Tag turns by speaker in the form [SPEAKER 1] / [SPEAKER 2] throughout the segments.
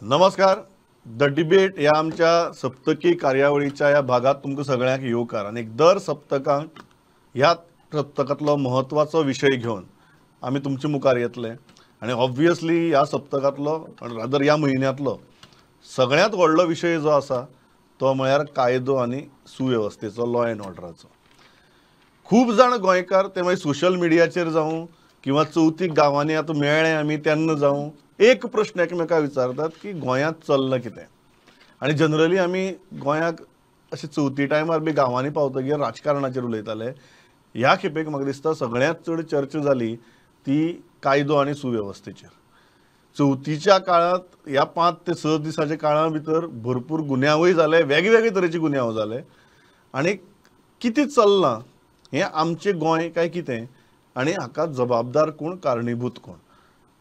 [SPEAKER 1] नमस्कार. The debate या आमच्या सप्तकी कार्यावळीच्या या भागात तुमकां सगळ्यांक येवकार. आणि दर सप्तकांक ह्या सप्तकांतलो महत्वाचो विशय घेवन आमी तुमचे मुखार येतले. आणि ऑब्वियसली ह्या सप्तकांतलो रादर ह्या म्हयन्यांतलो सगळ्यांत व्हडलो विशय जो आसा तो म्हळ्यार कायदो आनी सुवेवस्थेचो, लॉ एंड ऑर्डराचो. खूब जाण गोंयकार ते मागीर सोशल मिडियाचेर जावं किंवा चवथीक गांवांनी आतां मेळ्ळे आमी तेन्ना जावं एक प्रश्न एकामेकांक विचारतात की गोंयांत चल्लां कितें. आनी जनरली आमी गोंयाक अशें चवथी टायमार बी गांवांनी पावतकीर राजकारणाचेर उलयताले. ह्या खेपेक म्हाका दिसता सगळ्यांत चड चर्चा जाली ती कायदो आनी सुवेवस्थेचेर. चवथीच्या काळांत ह्या 5 ते 6 दिसाच्या काळा भितर भरपूर गुन्यांवय जाले, वेगवेगळे तरेचे गुन्यांव जाले. आनी कितें चल्लां हें आमचें गोंय काय कितें आनी हाका जबाबदार कोण, कारणीभूत कोण,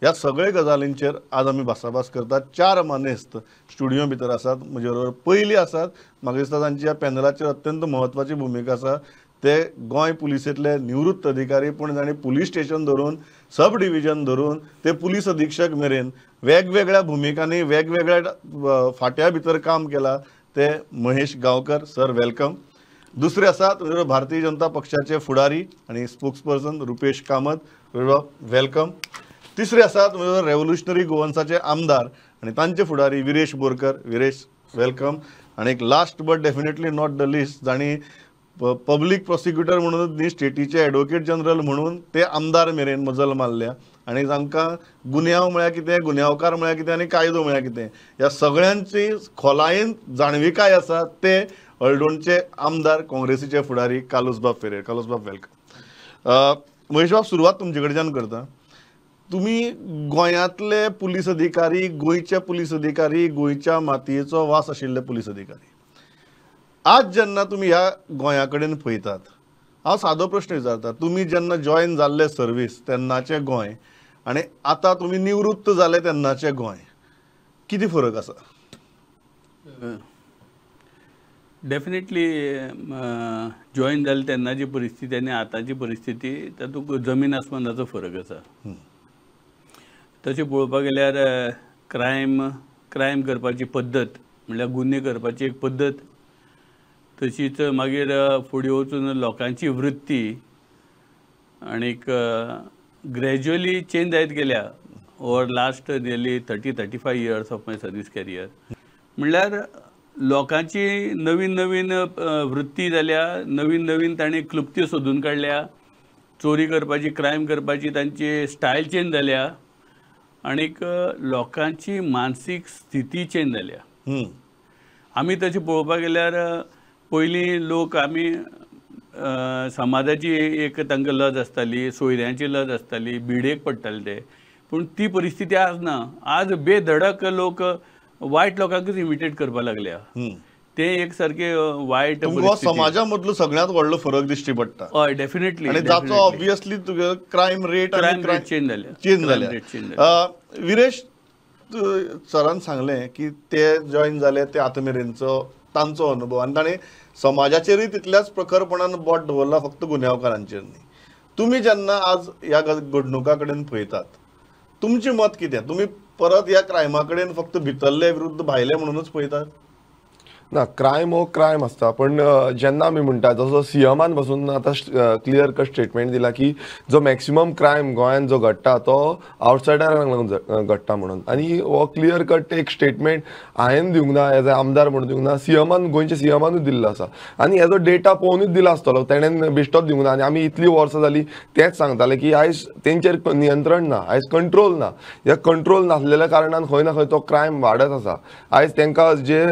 [SPEAKER 1] ह्या सगळे गजालींचेर आज आमी भासाभास करतात. 4 मानेस्त स्टुडियो भितर आसात. म्हजे बरोबर पयली आसात, म्हाका दिसता तांची ह्या पॅनलाचेर अत्यंत म्हत्वाची भुमिका आसा. ते गोंय पुलिसेंतले निवृत्त अधिकारी, पूण तांणी पुलीस स्टेशन धरून, सब डिव्हिजन धरून ते पुलीस अधीक्षक मेरेन वेगवेगळ्या भुमिकांनी वेगवेगळ्या फाट्या भितर काम केलां. ते महेश गांवकर सर, वेलकम. दुसरे आसात भारतीय जनता पक्षाचे फुडारी आणि स्पोक्सपर्सन रुपेश कामत, वेलकम. तिसरे आसात रेव्होल्युशनरी गोवन्साचे आमदार आणि तांचे फुडारी विरेश बोरकर, विरेश वेलकम. आणि एक last but definitely not the list, जाणी पब्लीक प्रॉसिक्युटर म्हणून न्ही, स्टेटीचे एडवोकेट जनरल म्हणून ते आमदार मेरेन मजल मारल्या. आणि तांकां गुन्यांव म्हळ्यार कितें, गुन्यांवकार म्हळ्यार कितें आनी कायदो म्हळ्यार कितें ह्या सगळ्यांची खोलायेन जाणविकाय आसा. ते हळडोणचे आमदार, काँग्रेसीचे फुडारी कालूसबाब फेरेर. कालूसबाब वेलकम. महेशबाब, सुरवात तुमचे कडच्यान करता. तुम्ही गोंयांतले पुलीस अधिकारी, गोंयचे पुलीस अधिकारी, गोंयच्या मातयेचो वास आशिल्ले पुलीस अधिकारी, आज जेन्ना तुम्ही ह्या गोंया कडेन पळयतात, हांव सादो प्रश्न विचारता. तुम्ही जेन्ना जॉयन जाल्ले सर्वीस तेन्नाचे गोंय आनी आतां तुम्ही निवृत्त जाले तेन्नाचे गोंय, किती फरक आसा?
[SPEAKER 2] डेफिनेटली जॉईन जाले तेन्नाची परिस्थिती आनी आतांची परिस्थिती तातूंत जमीन आसमानाचो फरक आसा. तशें पळोवपाक गेल्यार क्रायम करपाची पद्दत म्हणल्यार गुन्हे करपाची एक पद्दत, तशीच मागीर फुडें वचून लोकांची वृत्ती आनीक ग्रॅज्युअली चेंज जायत गेल्या over last nearly 30-35 years of my service career. म्हणल्यार लोकांची नवीन नवीन वृत्ती जाल्या, नवीन नवीन तांणी क्लुप्त्यो सोदून काडल्या, चोरी करपाची, क्रायम करपाची तांची स्टायल चेंज जाल्या आनीक लोकांची मानसीक स्थिती चेंज जाल्या. आमी तशें पळोवपाक गेल्यार पयलीं लोक आमी समाजाची एक तांकां लज आसताली, सोयऱ्यांची लज आसताली, भिडेक पडटाले ते. पूण ती परिस्थिती आज ना. आज बेधडक लोक वायट लोकांकूच इमिटेट करपाक लागल्या. ते एक सारखे वायट
[SPEAKER 1] समाजा मदलो सगळ्यांत व्हडलो फरक दिश्टी पडटा.
[SPEAKER 2] हय, डेफिनेटली.
[SPEAKER 1] आणि जाचो ऑब्वियसली क्रायम रेट
[SPEAKER 2] चेंज जाल्या.
[SPEAKER 1] विरेश, सरान सांगलें की ते जॉईन जाले ते आतां मेरेनचो तांचो अनुभव, आनी ताणें समाजाचेरूय तितल्याच प्रखरपणान बोट दवरला, फक्त गुन्यांवकारांचेर न्ही. तुमी जेन्ना आज ह्या घडणुका कडेन पळयतात, तुमचें मत कितें? तुमी परत ह्या क्रायमा कडेन फक्त भितरले विरुद्ध भायले म्हणूनच पळयतात?
[SPEAKER 3] ना, क्रायम हो क्रायम आसता. पण जेन्ना आमी म्हणटा, जसो सीएमान पासून आतां क्लियर कट स्टेटमेंट दिला की जो मॅक्सिमम क्रायम गोंयांत जो घडटा तो आवटसायडरांक लागून घडटा म्हणून. आनी हो क्लियर कट एक स्टेटमेंट हांवें दिवंक ना, एज अ आमदार म्हणून दिवंक ना, सीएमान, गोंयच्या सीएमानूच दिल्लो आसा. आनी हेजो डेटा पळोवनूच दिला आसतलो, तेणेन बेश्टोच दिवंक ना. आनी आमी इतलीं वर्सां जालीं तेंच सांगताले की आयज तेंचेर नियंत्रण ना, आयज कंट्रोल ना. ह्या कंट्रोल नासलेल्या कारणान खंय ना खंय तो क्रायम वाडत आसा. आयज तांकां जे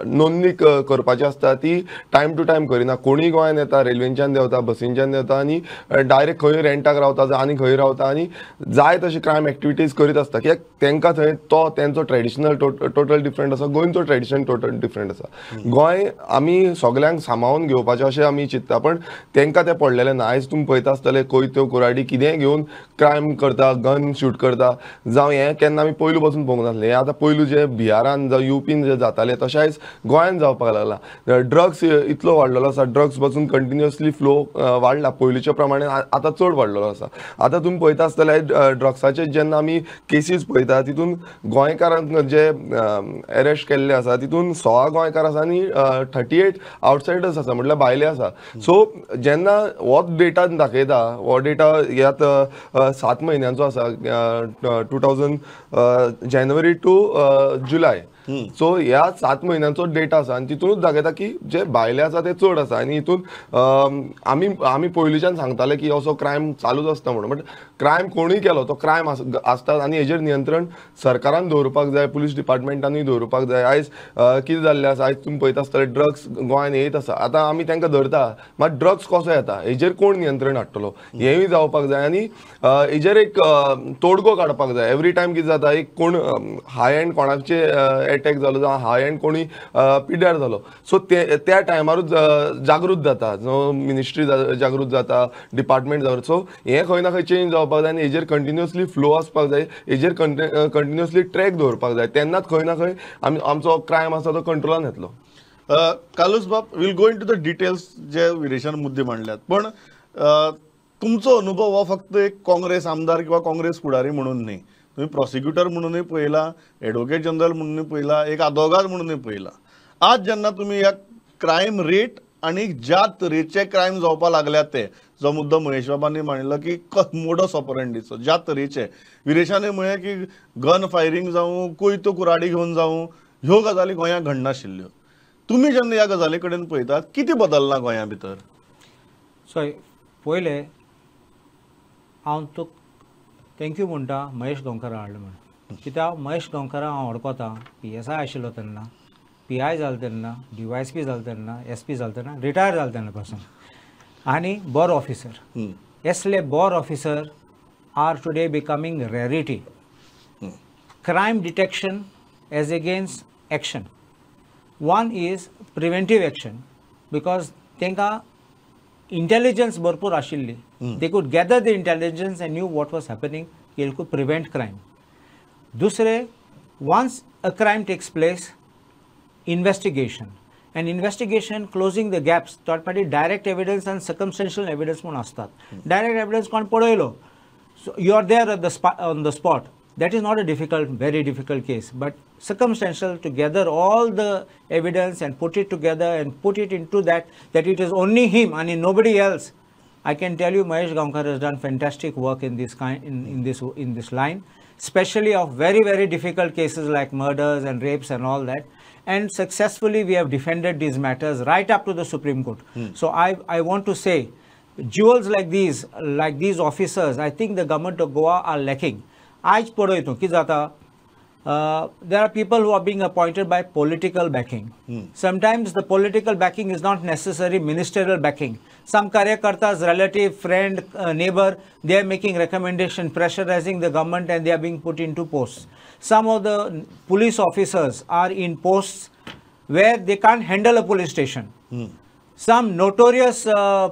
[SPEAKER 3] नोंदणी करपाची आसता ती टायम टू टायम करिना. कोणीय गोंयांत येता, रेल्वेच्यान देंवता, बसींच्यान देंवता आनी डायरेक्ट खंय रेंटाक रावता आनी खंय रावता आनी जाय तशी क्रायम एक्टिविटीज करीत आसता. कित्याक तांकां थंय तो तेंचो ट्रेडिशनल टोटल डिफरंट आसा, गोंयचो ट्रेडिशन टोटल डिफरंट आसा. गोंय आमी सगळ्यांक सांबाळून घेवपाचें अशें आमी चिंतता, पण तांकां तें पडलेलें ना. आयज तुमी पळयता आसतले कोयत्यो, कुराडी कितेंय घेवन क्रायम करता, गन शूट करता. जावं हें केन्ना आमी पयलू पासून पळोवंक नासलें. हें आतां पयलू जे बिहारान जावं युपीन जे जातालें तशें आयज गोंयांत जावपाक लागला. ड्रग्स इतलो वाडलेलो आसा, ड्रग्स पासून कंटिन्युअसली फ्लो वाडला, पयलींच्या प्रमाणे आतां चड वाडलेलो आसा. आतां तुमी पळयता आसतले ड्रग्साचे जेन्ना आमी केसीस पळयता तितून गोंयकारांक जे अरेस्ट केल्ले आसा तितून 16 गोंयकार आसा आनी 38 आउटसायडर्स आसा, म्हटल्यार भायले आसा. सो जेन्ना हो डेटा दाखयता, हो डेटा ह्यात 7 म्हयन्यांचो आसा, 2000 जानेवारी टू जुलय. सो ह्या 7 म्हयन्यांचो डेटा आसा आनी तितूनच दाखयता की जे भायले आसा ते चड आसा. आनी हितून आमी पयलींच्यान सांगताले की असो क्रायम चालूच आसता म्हणून, बट क्रायम कोणूय केलो तो क्रायम आसता आनी हेजेर नियंत्रण सरकारान दवरपाक जाय, पुलीस डिपार्टमेंटानूय दवरपाक जाय. आयज कितें जाल्लें आसा, आयज तुमी पळयता आसतले ड्रग्स गोंयान येत आसा. आतां आमी तांकां धरता, मात ड्रग्स कसो येता हेजेर कोण नियंत्रण हाडटलो, हेंय जावपाक जाय. आनी हेजेर एक तोडगो काडपाक जाय. एवरी टायम कितें जाता, एक कोण हाय एंड कोणाचे अटॅक जालो जावं हाय एंड कोणी पिड्यार जालो, सो त्या टायमारूच जागृत जाता, जो मिनिस्ट्री जागृत जाता, डिपार्टमेंट जागृत. सो हें खंय ना खंय चेंज जावपाक जाय आनी हेजेर कंटिन्युअसली फ्लो आसपाक जाय, हेजेर कंटिन्युअसली ट्रॅक दवरपाक जाय. तेन्नाच खंय ना खंय आमचो क्रायम आसा तो कंट्रोलान येतलो.
[SPEAKER 1] Carlos Bab, will go in to the details जे विरेशान मुद्दे मांडल्यात, पण तुमचो अनुभव हो फक्त एक काँग्रेस आमदार किंवा काँग्रेस फुडारी म्हणून न्ही, तुम्ही प्रॉसिक्युटर म्हणूनय पळयला, एडव्होकेट जनरल म्हणूनय पळयला, एक आदवोगाद म्हणूनय पळयला. आज जेन्ना तुम्ही ह्या क्रायम रेट आणि ज्या तरेचे क्रायम जावपाक लागल्यात ते, जो मुद्दो महेश बाबांनी मांडलो की मोडस ऑपरंडीचो, ज्या तरेचे विरेशांनी म्हळें की गन फायरींग जावं, कोयतो कुराडी घेवन जावं, ह्यो गजाली गोंयांत घडनाशिल्ल्यो. तुम्ही जेन्ना ह्या गजाली कडेन पळयतात, कितें बदलना गोंया भितर?
[SPEAKER 4] सो पयले हांव तुका थँक्यू म्हणटा महेश गांवकारा हाडलो म्हणून. कित्याक महेश गांवकारा हांव वळखता, PSI आशिल्लो तेन्ना, PI जालो तेन्ना, DYSP जालो तेन्ना, SP जालो तेन्ना, रिटायर जालो तेन्ना पासून, आनी बरो ऑफिसर. असले borough officer are today becoming rarity. Crime detection as against action. One is preventive action, because तांकां इंटेलिजन्स भरपूर आशिल्ली. They could gather the intelligence and knew what was happening, they could prevent crime. दुसरे, once a crime takes place, investigation, and investigation closing the gaps, third party direct evidence and circumstantial evidence म्हणून असतात. Direct evidence कोण पळयलो, so you are there at on the spot, that is not a difficult, very difficult case, but circumstantial, to gather all the evidence and put it together and put it into that it is only him and nobody else. I can tell you Mahesh Gaonkar has done fantastic work in this kind, in this line, especially of very, very difficult cases like murders and rapes and all that. And successfully we have defended these matters right up to the Supreme Court. So I want to say, jewels like these officers, I think the government of Goa are lacking. आज पळयतो की जाता, there are people who are being appointed by political backing. Sometimes the political backing is not necessary ministerial backing. Some karyakartas, relative, friend, neighbor, they are making recommendation, pressurizing the government, and they are being put into posts. Some of the police officers are in posts where they can't handle a police station. Some notorious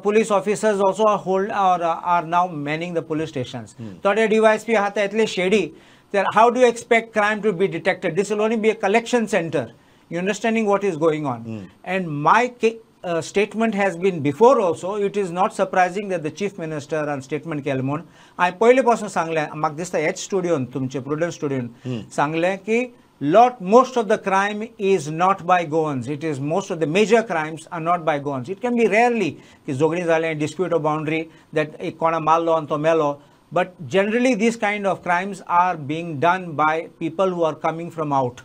[SPEAKER 4] police officers also are now manning the police stations. Today DYSP hata etle shady. How do you expect crime to be detected? This will only be a collection center. You understanding what is going on? And my statement has been before also. It is not surprising that the chief minister and statement केले म्हणून हांवें पयले पासून सांगलें, म्हाका दिसता हेच स्टुडियोन, तुमचे प्रुडंट स्टुडियोन सांगलें की most of the crime is not by Goans. It is most of the major crimes are not by Goans. It can be rarely की झगडी जालें, dispute of boundary, that एक कोणा मारलो आनी तो मेलो. But generally these kind of crimes are being done by people who are coming from out.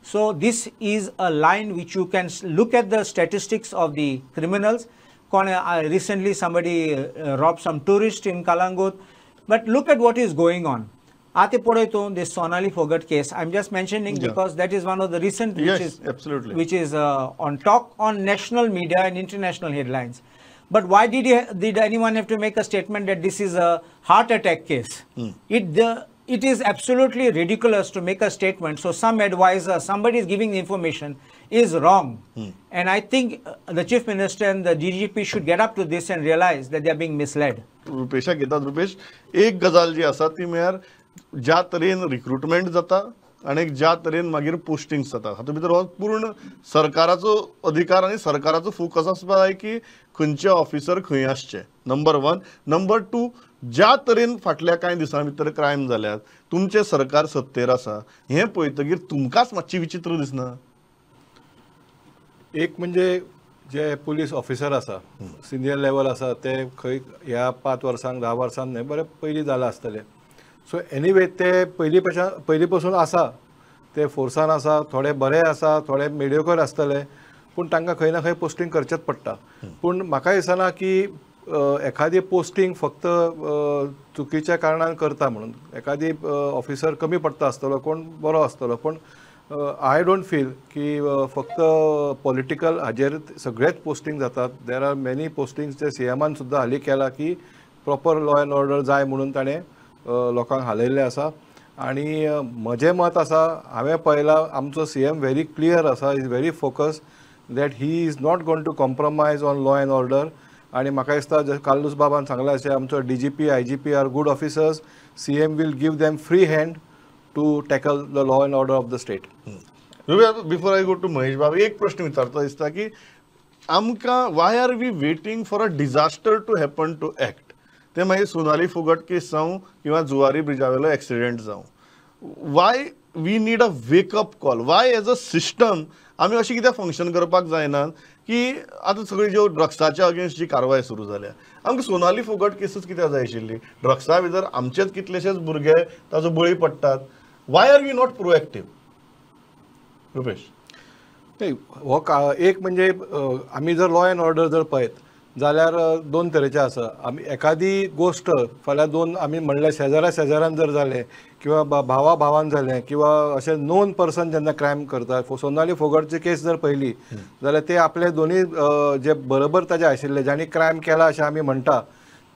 [SPEAKER 4] So this is a line which you can look at the statistics of the criminals. Recently somebody robbed some tourist in Kalangut. But look at what is going on. Ate podaito, this Sonali Phogat case, I'm just mentioning because that is one of the recent which is on talk on national media and international headlines. But why did anyone have to make a statement that this is a heart attack case? It is absolutely ridiculous to make a statement. So some advisor, somebody is giving the information, is wrong. And I think the chief minister and the DGP should get up to this and realize that they are being misled.
[SPEAKER 1] रुपेशा घेतात. रुपेश, एक गजाल जी आसा ती म्हळ्यार ज्या तरेन recruitment जाता आणि ज्या तरेन मागीर पोस्टिंग्स जातात हातूंत भितर हो पूर्ण सरकाराचो अधिकार आनी सरकाराचो फोकस आसपा जाय की खंयचे ऑफिसर खंय आसचे, नंबर 1. नंबर 2, ज्या तरेन फाटल्या कांय दिसां भितर क्रायम जाल्यात, तुमचें सरकार सत्तेर आसा, हें पळयतकीर तुमकांच मातशी विचित्र दिसना?
[SPEAKER 5] एक म्हणजे जे पुलीस ऑफिसर आसा, सिनियर लेवल आसा, ते खंय ह्या 5 वर्सांक 10 वर्सांक न्हय बरे पयलीं जाला आसतले. सो एनीवे ते पयलीं पासून आसा, ते फोर्सान आसा, थोडे बरे आसा, थोडे मिडियोकर आसतले, पूण तांकां खंय ना खंय पोस्टिंग करचेंच पडटा. पूण म्हाका दिसना की एखादी पोस्टिंग फक्त चुकीच्या कारणान करता म्हणून. एखादी ऑफिसर कमी पडटा आसतलो, कोण बरो आसतलो, पूण आय डोंट फील की फक्त पॉलिटिकल हाजेर सगळेच पोस्टिंग जातात. देर आर मेनी पोस्टिंग्स जे CMान सुद्दां हालीं केला की प्रॉपर लॉ एंड ऑर्डर जाय म्हणून ताणें लोकांक हालयल्ले आसा. आनी म्हजें मत आसा, हांवें पळयलां आमचो CM व्हेरी क्लियर आसा, is very focus that he is not going to compromise on law and order. आनी म्हाका दिसता जशें कार्लोस बाबान सांगलां अशें आमचो DGP IGP are good officers. CM will give them free hand to tackle the law and order of the state.
[SPEAKER 1] Before I go to Mahesh Baba, एक प्रश्न विचारता दिसता की आमकां why are we waiting for a disaster to happen to act? ते मागीर Sonali Phogat case जावं किंवा जुवारी ब्रिजा वयलो एक्सिडेंट जावं, why we need a wake up call? Why as a system आमी अशी कित्याक फंक्शन करपाक जायना की आतां सगळी ज्यो ड्रग्साच्या अगेन्स्ट जी कारवाय सुरू जाल्या, आमकां सोनाली फुगट केसच कित्याक जाय आशिल्ली? ड्रग्सा भितर आमचेच कितलेशेच भुरगे ताजो बळी पडटात. Why are we not proactive? Rupesh.
[SPEAKER 5] नाही, हो एक म्हणजे आमी जर लॉ एंड ऑर्डर जर पळयत जाल्यार 2 तरेचे आसा. आमी एखादी गोश्ट फाल्यां 2 आमी म्हणलें शेजाऱ्यान जर जालें किंवा भावा भावान जालें किंवा अशें नोन पर्सन जेन्ना क्रायम करता, सोनाली फोगटची केस जर पळयली जाल्यार ते आपले दोनूय जे बरोबर ताजे आशिल्ले, ज्यांनी क्रायम केला अशें आमी म्हणटा,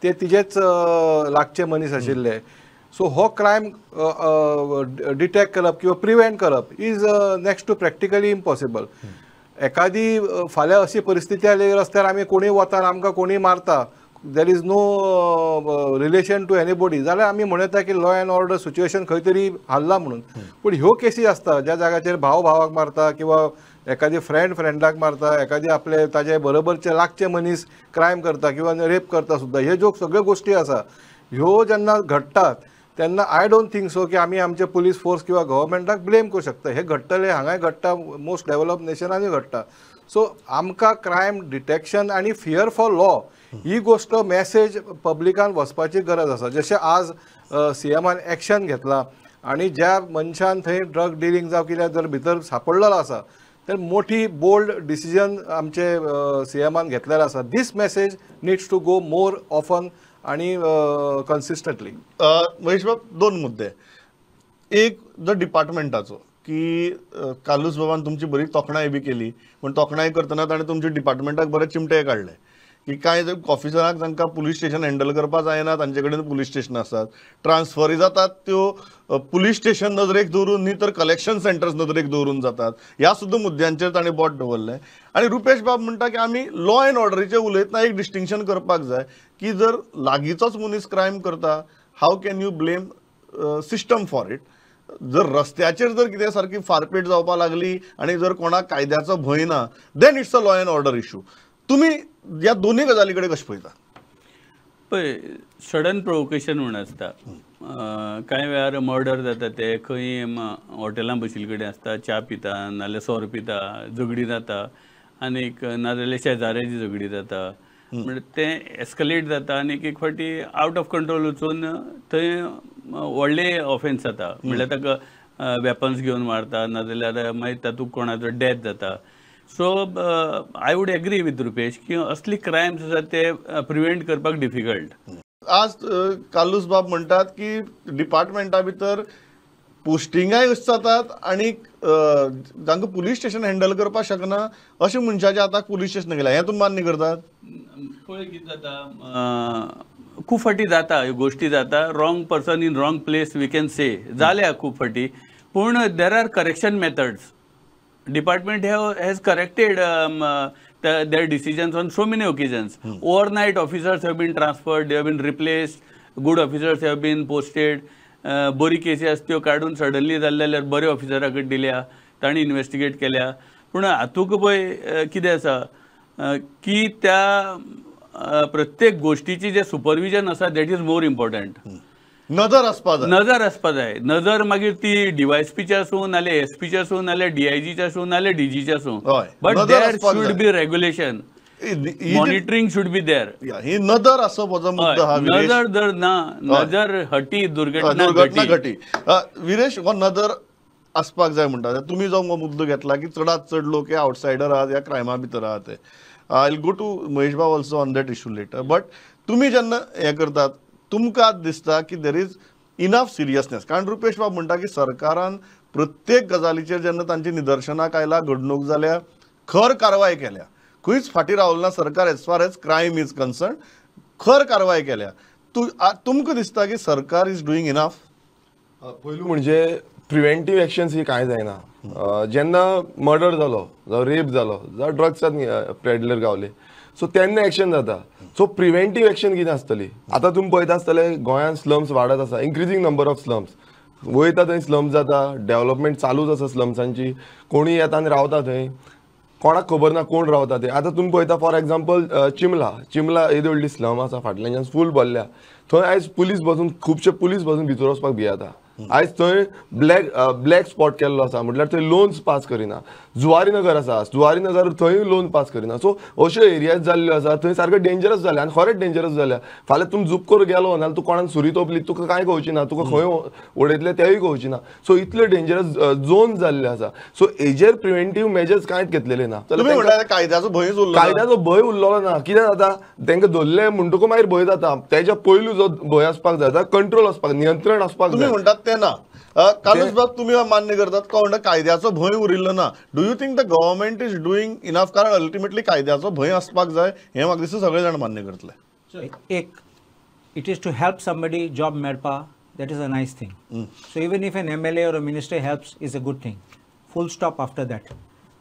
[SPEAKER 5] ते तिजेच लागचे मनीस आशिल्ले. सो हो क्रायम डिटेक्ट करप किंवा प्रिवेंट करप is next to practically impossible. एखादी फाल्यां अशी परिस्थिती आली रस्त्यार आमी कोणीय वता आमकां कोणीय मारता, there is no relation to anybody, जाल्यार आमी म्हणटा की लॉ एंड ऑर्डर सिच्युएशन खंय तरी हाल्ला म्हणून. पूण ह्यो केसी आसता ज्या जाग्याचेर भाव भावाक मारता किंवा एखादी फ्रेंडाक मारता, एखादी आपले ताजे बरोबरचे लागचे मनीस क्रायम करता किंवा रेप करता सुद्दां, ह्यो ज्यो सगळ्यो गोश्टी आसा ह्यो जेन्ना घडटात तेन्ना आय डोंट थिंक सो की आमी आमचे पुलीस फोर्स किंवा गव्हर्मेंटाक ब्लेम करूं शकता. हे घडटले, हांगाय घडटा, मोस्ट डेव्हलप नेशनांनी घडटा. सो आमकां क्रायम डिटेक्शन आनी फियर फॉर लॉ ही गोश्ट मेसेज पब्लिकान वचपाची गरज आसा. जशें आज CMान एक्शन घेतलां आनी ज्या मनशान थंय ड्रग डिलिंग जावं कितें जर भितर सांपडलेलो आसा तर मोठी बोल्ड डिसिजन आमचे CMान घेतलेलें आसा. This message needs to go more often आणि कन्सिस्टंटली.
[SPEAKER 1] महेश बाब, 2 मुद्दे. एक जो डिपार्टमेंटाचो की कार्लोस बाबान तुमची बरी तोखणाय बी केली, पण तोखणाय करतना ताणें तुमच्या डिपार्टमेंटाक बरे चिमटे काडले की कांय ऑफिसरांक तांकां पुलीस स्टेशन हँडल करपाक जायना, तांचे कडेन पुलीस स्टेशन आसात, ट्रान्सफरी जातात त्यो पुलीस स्टेशन नदरेक दवरून न्ही तर कलेक्शन सेंटर्स नदरेक दवरून जातात. ह्या सुद्दां मुद्द्यांचेर ताणें बोट दवरलें. आणि रुपेश बाब म्हणटा की आमी लॉ एंड ऑर्डरीचे उलयतना एक डिस्टिंक्शन करपाक जाय की जर लागींचोच मनीस क्रायम करता, how can you blame system for it? जर रस्त्याचेर जर कितें सारकी फारपेट जावपाक लागली आनी जर कोणाक कायद्याचो भंय ना, then it's a law and order issue. तुमी ह्या दोन्ही गजाली कडेन कशें पळयता?
[SPEAKER 2] पळय, सडन प्रोवोकेशन म्हूण आसता. कांय वेळार मर्डर जाता ते खंय हॉटेलां बशिल्ले कडेन आसता, च्या पिता नाजाल्यार सोर पिता, झगडी जाता, आनीक नाजाल्यार शेजाऱ्याची झगडी जाता, म्हणजे ते एस्कलेट जाता आनी एक फावटी आवट ऑफ कंट्रोल वचून थंय व्हडले ऑफेन्स जाता. म्हणल्यार ताका वेपन्स घेवन मारता नाजाल्यार मागीर तातूंत कोणाचो डेथ जाता. So I would agree with Rupesh की असली क्रायम्स आसा ते प्रिवेंट करपाक डिफिकल्ट.
[SPEAKER 1] आज कार्लोस बाब म्हणटात की डिपार्टमेंटा भितर पोस्टिंगाय अशी जातात आणि तांकां पुलीस स्टेशन हँडल करपाक शकना अशें मनशाचे आतां पुलीस स्टेशन गेल्या. हें तुमी मान्य करतात?
[SPEAKER 2] पळय कितें जाता, खूब फावटी जाता ह्यो गोश्टी जाता. Wrong person in wrong place we can say जाल्या खूब फावटी. पूण there are correction methods. Department has corrected their decisions on so many occasions. Overnight officers have been transferred, they have been replaced, good officers have been posted. बरी केसी आसा त्यो काडून suddenly जाल्ले जाल्यार बरे ऑफिसरा कडेन दिल्या, तांणी इन्व्हेस्टिगेट केल्या. पूण हातूंक पळय कितें आसा की त्या प्रत्येक गोष्टीची जे सुपरविजन आसा दॅट इज मोर इम्पॉर्टंट.
[SPEAKER 1] नजर आसपा जाय.
[SPEAKER 2] नजर आसपा जाय. नजर मागीर ती DYSPची आसूं नाल्यार SPची आसूं नाल्यार DIGची आसूं नाल्यार DGची आसूं,
[SPEAKER 1] हय.
[SPEAKER 2] बट
[SPEAKER 1] नजर
[SPEAKER 2] देर
[SPEAKER 1] आसपाक
[SPEAKER 2] शूड
[SPEAKER 1] जाय.
[SPEAKER 2] Be regulation, monitoring should be there.
[SPEAKER 1] ही नदर असो म्हजो मुद्दो हा विरेश.
[SPEAKER 2] नजर जर ना, नजर हटी दुर्घटना
[SPEAKER 1] दुर्घटना
[SPEAKER 2] घटी.
[SPEAKER 1] घटी. विरेश हो नदर आसपाक जाय म्हणटा. तुम्ही जो मुद्दो घेतला की चडांत चड लोक हे आउटसायडर आहात, ह्या क्रायमा भितर आहात ते. I will go to Mahesh Bab also on that issue later. But तुम्ही जेन्ना हे करतात तुमकां दिसता की देर इज इनफ सिरियसनेस. कारण रुपेश बाब म्हणटा की सरकारान प्रत्येक गजालीचेर जेन्ना तांची निदर्शनाक आयला, घडणूक जाल्या, खर कारवाय केल्या. खंयच फाटी रावलो ना सरकार as far as crime is concern. खर कारवाय केल्या. तुमकां दिसता की सरकार इज डुईंग इनफ?
[SPEAKER 3] पयलू म्हणजे प्रिव्हेंटीव एक्शन्स ही कांय जायना. जेन्ना मर्डर जालो, जावं रेप जालो, जावं ड्रग्सात पेडलर गावले, सो तेन्ना एक्शन जाता. सो प्रिव्हेंटीव एक्शन कितें आसतली? आतां तुमी पळयता आसतले गोंयांत स्लम्स वाडत आसा, इन्क्रिजींग नंबर ऑफ स्लम्स. वयता थंय स्लम्स जाता, डेव्हलपमेंट चालूच आसा स्लम्सांची. कोणीय येता आनी रावता थंय, कोणाक खबर ना कोण रावता ते. आतां तुमी पळयता फॉर एग्जाम्पल चिमला येदी व्हडली स्लम आसा, फाटल्याच्यान फूल भरल्या. थंय आयज पुलीस बसून खुबशे पुलीस बसून भितर वचपाक भियेता. आयज थंय ब्लॅक स्पॉट केल्लो आसा, म्हटल्यार थंय लोन्स पास करिना. जुवारीनगर आसा, जुवारीनगर थंय लोन पास करिना. सो अश्यो एरियाज जाल्ल्यो आसा, थंय सारको डेंजरस जाल्या, आनी खरेंच डेंजरस जाल्या. फाल्यां तुमी झूप करून गेलो नाल्यार तूं कोणाक सुरी तोपली तुका कांय कळची ना, तुका खंय उडयतले तेवूय कळची ना. सो इतले डेंजरस झोन जाल्ले आसा. सो हेजेर प्रिव्हेंटीव मेजर्स कांयच घेतलेले ना.
[SPEAKER 1] तुम्ही म्हणटा कायद्याचो भंयच उरलो ना.
[SPEAKER 3] कायद्याचो भंय उरलेलो ना. कितें जाता, तांकां धरले म्हणटकूच मागीर भंय जाता. तेच्या पयलू जो भंय आसपाक जाय, कंट्रोल आसपाक, नियंत्रण आसपाक
[SPEAKER 1] तुम्ही
[SPEAKER 3] जाय.
[SPEAKER 1] म्हणटात ते ना. कालूच बाब तुम्ही मान्य करतात का म्हणटा कायद्याचो भंय उरिल्लो ना. Do you think the government is doing enough? कारण अल्टिमेटली कायद्याचो भंय आसपाक जाय हे म्हाका दिसता सगळे जाण मान्य करतले.
[SPEAKER 4] एक it is to help somebody job मेळपा, that is a nice thing. So even if an MLA or a minister helps is a good thing. Full stop after that.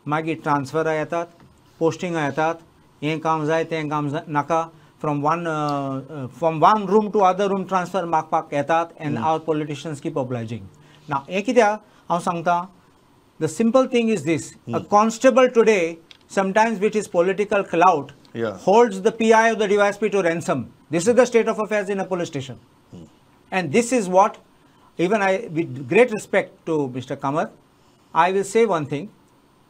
[SPEAKER 4] मागीर ट्रान्सफरा येतात, पोस्टिंगा येतात, हें काम जाय तें काम नाका, from one room to other room transfer मागपाक येतात, and our politicians keep obliging. Now हें कित्याक हांव सांगता, the simple thing is this: a constable today, sometimes with his political clout, holds the PI of the DYSP to ransom. This is the state of affairs in a police station. And this is what, even I, with great respect to Mr. Kamar, I will say one thing,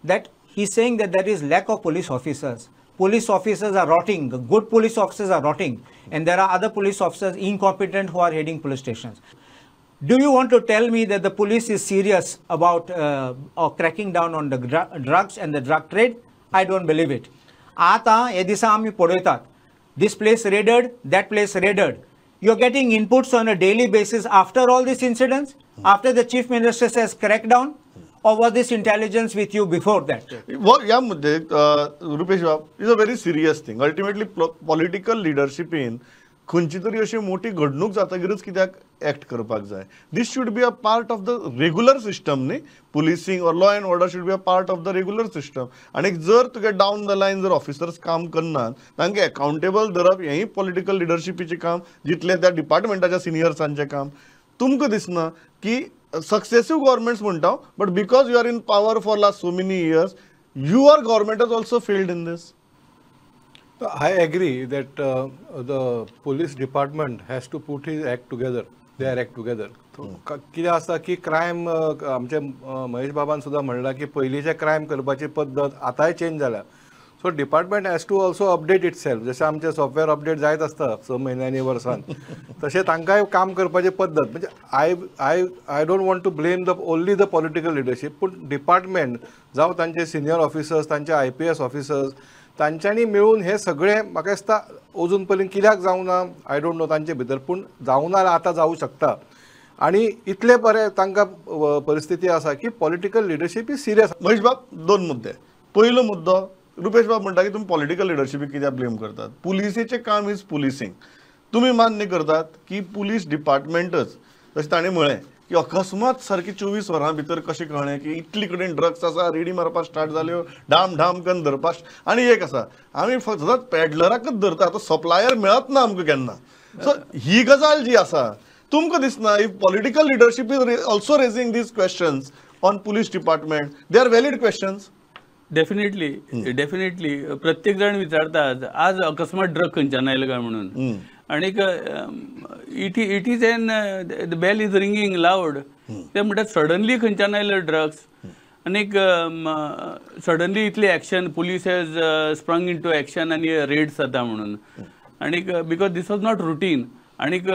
[SPEAKER 4] that he's saying that there is lack of police officers. Police officers are rotting, good police officers are rotting, and there are other police officers incompetent who are heading police stations. Do you want to tell me that the police is serious about cracking down on the drugs and the drug trade? I don't believe it. आता हे दिसा आमी पळयतात, this place raided, that place raided. You're getting inputs on a daily basis after all these incidents, after the chief minister says crack down, or was this intelligence with you before that?
[SPEAKER 1] यामध्ये रुपेश बाब is a very serious thing. Ultimately political leadership in खंयची तरी अशी मोठी घडणूक जातकीरच कित्याक act करपाक जाय. This should be a part of the regular system न्ही. पुलिसिंग और law and order should be a part of the regular system. आणि जर तुगे डावन द लायन जर ऑफिसर्स काम करनात, तांकां अकाउंटेबल धरप हेंय पॉलिटिकल लिडरशिपीचें काम, जितले त्या डिपार्टमेंटाच्या सिनियर्सांचें काम. तुमकां दिसना की सक्सेसिव गव्हर्नमेंट्स म्हणटा, but because you are in power for last so many years, your government has also failed in this?
[SPEAKER 5] I agree that the police department has to put his act together, their act together. कितें आसता की crime, आमचे महेश बाबान सुद्दां म्हणलां की पयलींचे crime करपाची पद्दत आतांय चेंज जाल्या. So department has to also update itself. जशें आमचे सॉफ्टवेअर अपडेट जायत आसता 6 म्हयन्यांनी वर्सान, तशें तांकांय काम करपाची पद्दत. म्हणजे I don't want to blame the only the political leadership, पूण डिपार्टमेंट जावं तांचे सिनियर ऑफिसर्स, तांचे IPS ऑफिसर्स, तांच्यांनी मेळून हे सगळे म्हाका दिसता अजून पर्यंत कित्याक जावना आय डोंट नो तांचे भितर, पूण जावना जाल्यार आतां जावं शकता. आनी इतले बरें तांकां परिस्थिती आसा की political leadership is serious.
[SPEAKER 1] Mahesh Bab, 2 मुद्दे. पयलो मुद्दो, रुपेश बाब म्हणटा की तुम्ही पॉलिटिकल लिडरशिपीक कित्याक ब्लेम करतात. पुलिसेचें काम इज पुलिसिंग. तुम्ही मान्य करतात की पुलीस डिपार्टमेंटच, जशें ताणें म्हळें की अकस्मात सारकी 24 वरां भितर कशें कळ्ळें की इतली कडेन ड्रग्स आसा, रेडी मारपाक स्टार्ट जाल्यो, डाम डाम करून धरपाक. आनी एक आसा, आमी फक्त सदांच पॅडलराकच धरता, तो सप्लायर मेळत ना आमकां केन्ना. सो ही गजाल जी आसा तुमकां दिसना if political leadership is also raising these questions on police department they are valid questions?
[SPEAKER 2] Definitely प्रत्येक जण विचारतात आज अकस्मात ड्रग खंयच्यान आयलो काय म्हणून. आणीक it is an the bell is ringing लावड. ते म्हणटात सडनली खंयच्यान आयलो ड्रग्स. आणीक सडनली इतली action police has sprung in to action आनी रेड्स जाता म्हणून. आणीक because this was not routine. आणीक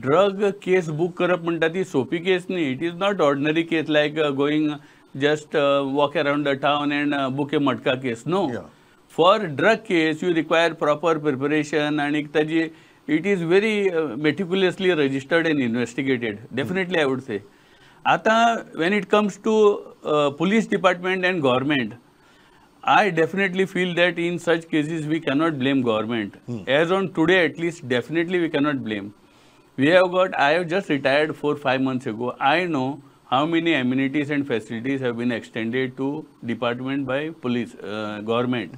[SPEAKER 2] ड्रग केस बूक करप म्हणटा ती सोपी केस न्ही. It is not ordinary case like going just walk around the town and book a matka case. No.
[SPEAKER 1] Yeah.
[SPEAKER 2] For drug case, you require proper preparation and it is very meticulously registered and investigated. Definitely, I would say. Ata, when it comes to police department and government, I definitely feel that in such cases, we cannot blame government. As on today, at least, definitely we cannot blame. I have just retired 4-5 months ago. I know how many amenities and facilities have been extended to department by police, government.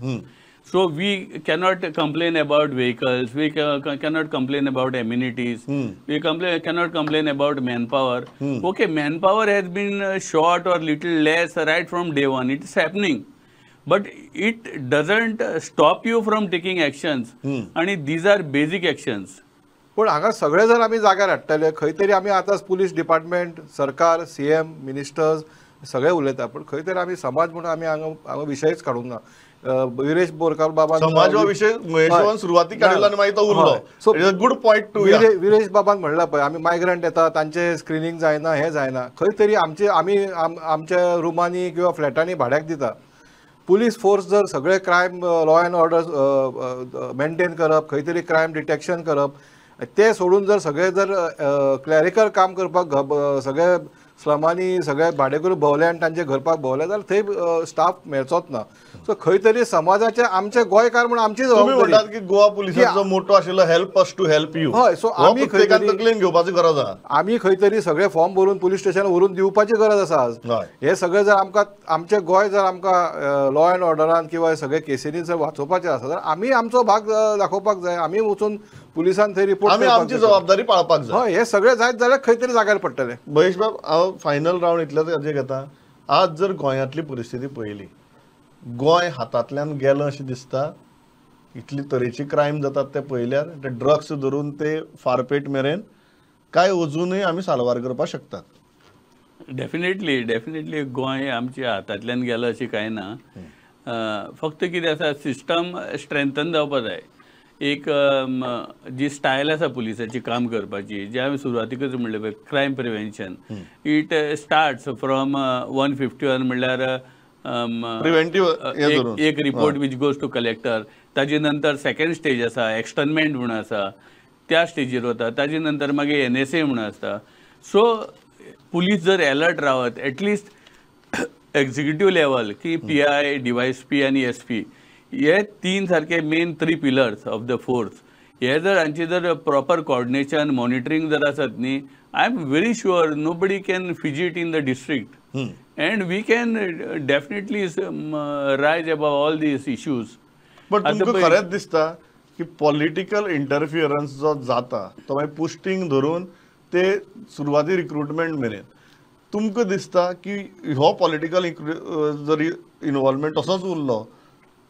[SPEAKER 2] So we cannot complain about vehicles, we cannot complain about amenities, we cannot complain about manpower. Okay, manpower has been short or little less right from day one, it is happening. But it doesn't stop you from taking actions. And these are basic actions.
[SPEAKER 5] पण हांगा सगळे जर आमी जाग्यार हाडटले खंय तरी आमी आतां पुलीस डिपार्टमेंट सरकार सीएम मिनिस्टर्स सगळे उलयता पण खंय तरी आमी समाज म्हणून आमी हांगा विशयच काडूंक ना. विरेश बोरकार बाबा
[SPEAKER 1] समाज हो विषय महेशवान सुरवाती काडला आनी मागीर तो उरलो. So good point two
[SPEAKER 5] Viresh बाबान म्हणला पळय आमी मायग्रंट येता तांचे स्क्रिनींग जायना हें जायना. खंय तरी आमी आमच्या रुमांनी किंवा फ्लॅटांनी भाड्याक दिता. पुलीस फोर्स जर सगळे crime law and order maintain करप खंय तरी क्रायम डिटेक्शन करप ते सोडून जर सगळे जर क्लॅरिकल काम करपाक सगळे स्लमांनी सगळे भाडेकरू भोवले आनी तांचे घरपाक भोवले जाल्यार थंय स्टाफ मेळचोच ना. सो खंय तरी समाजाचे आमचे गोंयकार म्हणून आमची
[SPEAKER 1] तुम्ही म्हणटात की गोवा पुलिसाचो मोटो आशिल्लो help us to help you.
[SPEAKER 5] हय सो आमी खंय तरी
[SPEAKER 1] तकलेन घेवपाची गरज आहा.
[SPEAKER 5] आमी खंय तरी सगळे फॉर्म भरून पुलीस स्टेशन व्हरून दिवपाची गरज आसा आज. हे सगळे जर आमकां आमचे गोंय जर आमकां लॉ अँड ऑर्डरान किंवा सगळे केसींनी जर वाचोवपाचे आसा जाल्यार आमी आमचो भाग दाखोवपाक जाय. आमी वचून पुलिसान थंय रिपोर्ट
[SPEAKER 1] आमी आमची जबाबदारी पाळपाक जाय.
[SPEAKER 5] हय हे सगळे जायत जाल्यार खंय तरी जाग्यार पडटले.
[SPEAKER 1] महेश बाब हांव फायनल रावंड इतलेच हाजेर घेता. आज जर गोंयांतली परिस्थिती पळयली गोंय हातांतल्यान गेलं अशें दिसता. इतली तरेची क्रायम जातात ते पळयल्यार ते ड्रग्स धरून ते फारपेट मेरेन काय अजूनय आमी साल्वार करपाक शकतात.
[SPEAKER 2] डेफिनेटली गोंय आमच्या हातांतल्यान गेलं अशें कांय ना. फक्त कितें आसा सिस्टम स्ट्रेंथन जावपा जाय. एक जी स्टायल आसा पुलिसाची काम करपाची जे हांवें सुरवातीकच म्हणलें पळय crime prevention it starts from 151 म्हणल्यार एक report which goes to collector. ताजे नंतर सेकंड स्टेज आसा एक्सटर्नमेंट म्हणून आसा त्या स्टेजीर वता. ताजे नंतर मागीर NSA म्हणून आसता. सो पुलीस जर alert Rawat at least executive level की PI DYSP आनी SP हे 3 सारखे main 3 pillars of the force हे जर हांचे जर प्रॉपर कोऑर्डिनेशन मॉनिटरींग जर आसत न्ही I am very sure nobody can fidget in the district and we can definitely rise above all these issues.
[SPEAKER 1] पण तुमकां खरेंच दिसता की पॉलिटिकल इंटरफियरन्स जो जाता तो मागीर पोस्टिंग धरून ते सुरवाती रिक्रुटमेंट मेरेन तुमकां दिसता की हो पॉलिटिकल जर इनवॉल्वमेंट असोच उरलो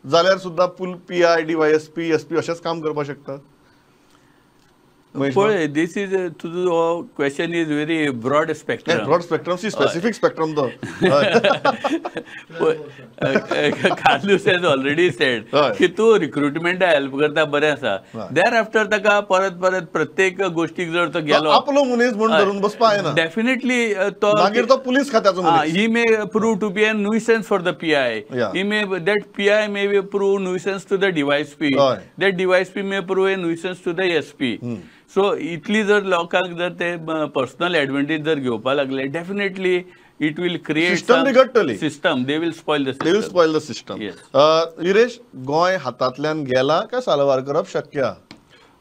[SPEAKER 1] जाल्यार सुद्दां PI DYSP SP अशेंच काम करपाक शकतात?
[SPEAKER 2] पळय दिस इज तुजो question is very broad spectrum.
[SPEAKER 1] Broad spectrum see specific spectrum तो.
[SPEAKER 2] कार्लूस हॅज ऑलरेडी सेड की तूं रिक्रुटमेंटा हेल्प करता बरें आसा. देर आफ्टर ताका परत प्रत्येक गोष्टीक जर तो गेलो
[SPEAKER 1] आपलो मनीस म्हणून धरून बसपा येना.
[SPEAKER 2] डेफिनेटली तो
[SPEAKER 1] मागीर तो पुलीस खात्याचो मनीस.
[SPEAKER 2] He may prove to be a nuisance for the PI. He may that PI may be prove nuisance to the DYSP. That DYSP may prove a nuisance to the SP. So इतली जर लोकांक जर ते personal advantage जर घेवपाक लागले definitely it will create system. They will spoil the
[SPEAKER 1] system. Viresh Goem हातांतल्यान गेला काय साल्वार करप शक्य?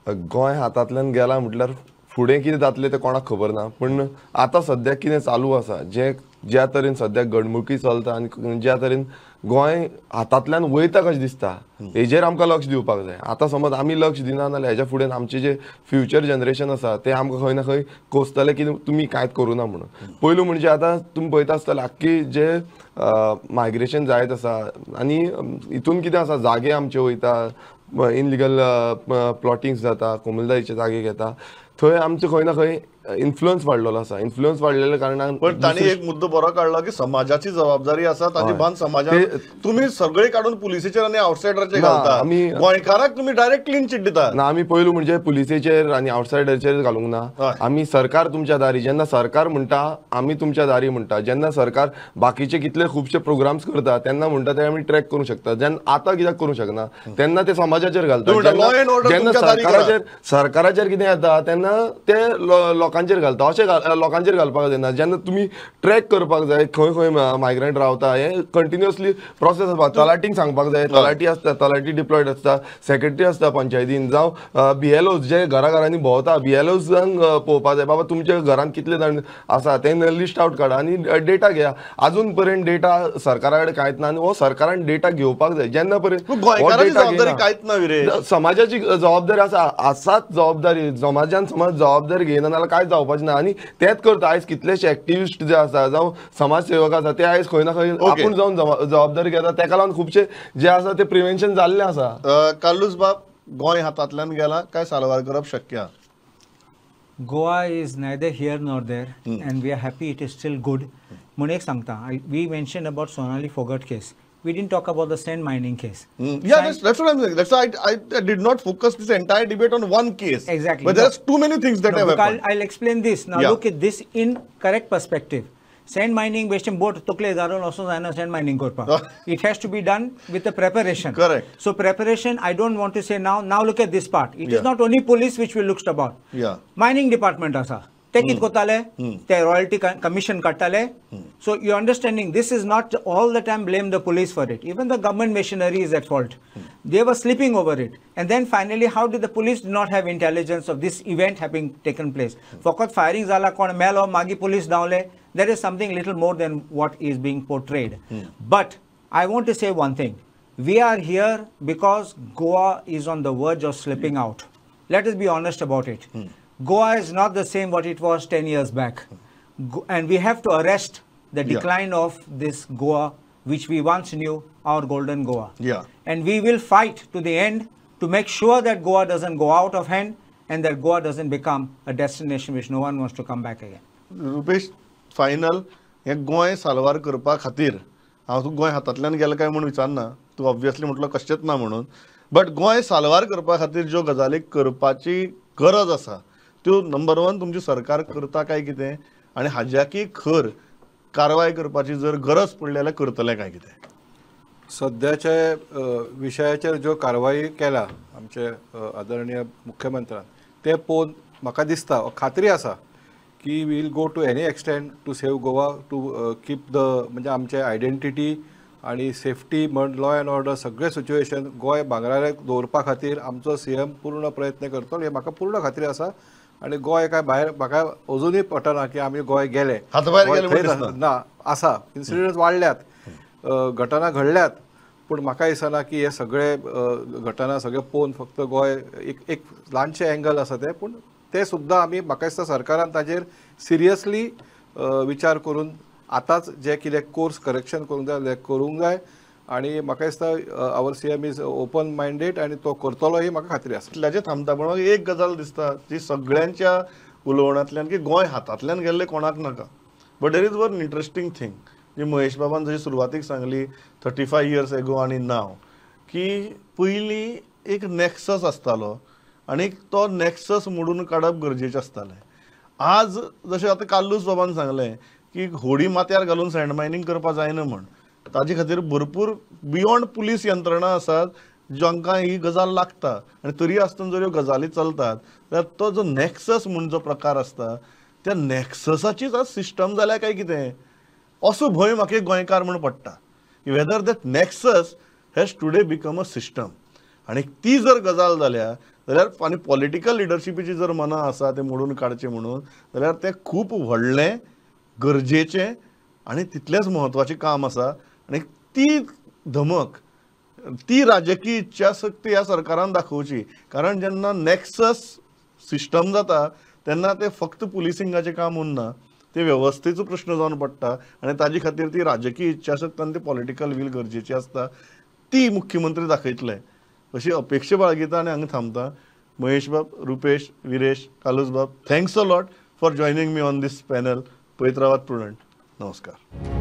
[SPEAKER 3] गोंय हातांतल्यान गेला म्हटल्यार फुडें कितें जातलें तें कोणाक खबर ना. पूण आतां सद्याक कितें चालू आसा, ज्या तरेन सद्याक घडणुकी चलता आनी ज्या तरेन गोंय हातांतल्यान वयता कशें दिसता, हेजेर आमकां लक्ष दिवपाक जाय. आतां समज आमी लक्ष दिना जाल्यार हेज्या फुडें आमचे जे फ्युचर जनरेशन आसा ते आमकां खंय ना खंय कोसतले की तुमी कांयच करूं ना म्हणून. पयलू म्हणजे आतां तुमी पळयता आसतले आख्खी जे मायग्रेशन जायत आसा आनी हितून कितें आसा, जागे आमचे वयता, इनलिगल प्लॉटिंग्स जाता, कोमुलदारीचे जागे घेता, थंय आमचे खंय ना खंय इन्फ्लुअन्स वाडलेलो आसा. इन्फ्लुअन्स वाडलेल्या कारणान
[SPEAKER 1] पण तांणी एक मुद्दो बरो काढला की समाजाची जबाबदारी आसा, ताची भान समाजान. तुम्ही सगळे काढून पुलिसेचेर आनी आउटसायडराचेर घालता, गोंयकाराक तुम्ही डायरेक्ट क्लीन चिट दिता.
[SPEAKER 3] ना, आमी पयलू म्हणजे पुलिसेचेर आनी आउटसायडरचेर घालूंक ना. आमी सरकार तुमच्या दारी, जेन्ना सरकार म्हणटा आमी तुमच्या दारी म्हणटा, जेन्ना सरकार बाकीचे कितले खुबशे प्रोग्राम्स करता तेन्ना म्हणटा ते आमी ट्रॅक करूंक शकता. जेन्ना आतां कित्याक करूंक शकना तेन्ना ते समाजाचेर घालता. जेन्ना सरकाराचेर कितें येता तेन्ना ते लोकांचेर घालता. अशें लोकांचेर घालपाक जायना. जेन्ना तुमी ट्रॅक करपाक जाय खंय खंय मायग्रंट रावता, हे कंटिन्युअसली प्रोसेस आसता. तलाटींक सांगपाक जाय, तलाटी आसता, तलाटी डिप्लॉयड आसता, सेक्रेटरी आसता पंचायतीन, जावं BLOs जे घरांनी भोंवता, BLOजांक पळोवपाक जाय बाबा तुमच्या घरांत कितले जाण आसा तें लिस्ट आउट काडा आनी डेटा घेया. अजून पर्यंत डेटा सरकारा कडेन कांयच ना आनी हो सरकारान डेटा घेवपाक जाय. जेन्ना पर्यंत
[SPEAKER 1] कांयच ना रे,
[SPEAKER 3] समाजाची जबाबदारी आसाच जबाबदारी. समाजान समज जबाबदारी घेयना जाल्यार कांयच जावपाचें ना. आनी तेच करता आयज कितलेशे एक्टिविस्ट जे आसा जावं समाजसेवक आसा ते आयज खंय ना खंय आपूण जावन जबाबदारी घेता. तेका लागून खुबशे जे आसा ते प्रिव्हेन्शन जाल्ले आसा.
[SPEAKER 1] काल्लूस बाब, गोंय हातांतल्यान गेला काय साल्वार करप शक्य?
[SPEAKER 4] Goa is neither here nor there and we are happy, it is still good. म्हणून एक सांगता, we mention about Sonali Phogat case. We didn't talk about the sand mining case.
[SPEAKER 1] Yeah, that's what I'm saying. That's why I did not focus this entire debate on one case.
[SPEAKER 4] Exactly.
[SPEAKER 1] But there's too many things that have happened.
[SPEAKER 4] I'll explain this. Now look at this in correct perspective. Sand mining बेश्टें बोट तकले घालून वचूं जायना sand mining करपाक. It has to be done with the preparation.
[SPEAKER 1] Correct.
[SPEAKER 4] So preparation, I don't want to say now. Now look at this part. It is not only police which we looked about.
[SPEAKER 1] Yeah.
[SPEAKER 4] Mining department आसा. ते कित कोताले, ते royalty commission काडटाले. So you're understanding, this is not all the time blame the police for it. Even the government machinery is at fault. They were sleeping over it. And then finally, how did the police not have intelligence of this event having taken place? फकत firing जाला कोण मेलो मागी police धांवले. There is something little more than what is being portrayed. But I want to say one thing. We are here because Goa is on the verge of slipping out. Let us be honest about it. Goa is not the same what it was 10 years back. And we have to arrest the decline of this Goa, which we once knew, our golden Goa.
[SPEAKER 1] Yeah.
[SPEAKER 4] And we will fight to the end to make sure that Goa doesn't go out of hand and that Goa doesn't become a destination which no one wants to come back again.
[SPEAKER 1] Rupesh, final हे गोंय साल्वार करपा खातीर हांव तूं गोंय हातांतल्यान गेलें काय म्हणून विचारना, तूं ऑब्वियसली म्हटलो कशेंच ना म्हणून. बट गोंय साल्वार करपा खातीर ज्यो गजाली करपाची गरज आसा त्यो नंबर 1 तुमची सरकार करता काय कितें, आनी हाज्याकी खर कारवाय करपाची जर गरज पडली जाल्यार करतले काय कितें?
[SPEAKER 5] सध्याच्या विशयाचेर ज्यो कारवाई केला आमचे आदरणीय मुख्यमंत्र्यान ते पळोवन म्हाका दिसता, खात्री आसा की will go to any extent to save Goa, to keep the म्हणजे आमचे आयडेंटिटी आणि सेफ्टी म्हण लॉ अँड ऑर्डर सगळे सिच्युएशन गोंय भांगरार दवरपा खातीर आमचो CM पूर्ण प्रयत्न करतलो, हे म्हाका पूर्ण खात्री आसा. आणि गोंय काय भायर म्हाका अजूनय पटना की आमी गोंय गेले ना. आसा इन्सिडेंट वाडल्यात, घटना घडल्यात, पूण म्हाका दिसना की हे सगळे घटना सगळे पळोवन फक्त गोंय एक ल्हानशें एंगल आसा ते, पूण ते सुद्दां आमी म्हाका दिसता सरकारान ताजेर सिरियसली विचार करून आतांच जे कितें कोर्स करेक्शन करूंक जाय ते करूंक जाय. आणि म्हाका दिसता आवर CM इज ओपन मायंडेड आणि तो करतलो ही म्हाका खात्री आसा.
[SPEAKER 1] इतल्याचें थांबता, पण म्हाका एक गजाल दिसता जी सगळ्यांच्या उलोवण्यांतल्यान की गोंय हातांतल्यान गेल्लें कोणाक नाका. But there is one interesting thing जी महेश बाबान जशी सुरवातीक सांगली 35 years एगो आनी नाव, की पयलीं एक नॅक्सस आसतालो आनी तो नॅक्सस मोडून काडप गरजेचें आसतालें. आज जशें आतां काल्लूस बाबान सांगलें की होडी माथ्यार घालून सँड मायनींग करपा जायना म्हण, ताजे खातीर भरपूर बियॉन्ड पुलीस यंत्रणा आसात जांकां ही गजाल लागता. आनी तरी आसतना जर ह्यो गजाली चलतात जाल्यार तो जो नॅक्सस म्हणून जो प्रकार आसता त्या नॅक्ससाचीच आज सिस्टम जाल्या काय कितें असो भंय म्हाका एक गोंयकार म्हूण पडटा की whether that nexus has today become a system. आनी ती जर गजाल जाल्या जाल्यार आनी पॉलिटिकल लिडरशिपीची जर मनां आसा ते मोडून काडचे म्हणून जाल्यार तें खूब व्हडलें गरजेचें आनी तितलेंच म्हत्वाचें काम आसा आनी ती धमक ती राजकीय इच्छाशक्ती ह्या सरकारान दाखोवची. कारण जेन्ना नॅक्सस सिस्टम जाता तेन्ना ते फक्त पुलिसिंगाचें काम उरना, ते वेवस्थेचो प्रश्न जावन पडटा आनी ताजे खातीर ती राजकीय इच्छाशक्त आनी ती पॉलिटिकल वील गरजेची आसता. ती मुख्यमंत्री दाखयतले अशी अपेक्षा बाळगिता आनी हांगा थांबता. महेश बाब, Rupesh, Viresh, Carlos Bab, thanks a lot for joining me on these panel. पळयत रावात प्रुडंट. नमस्कार.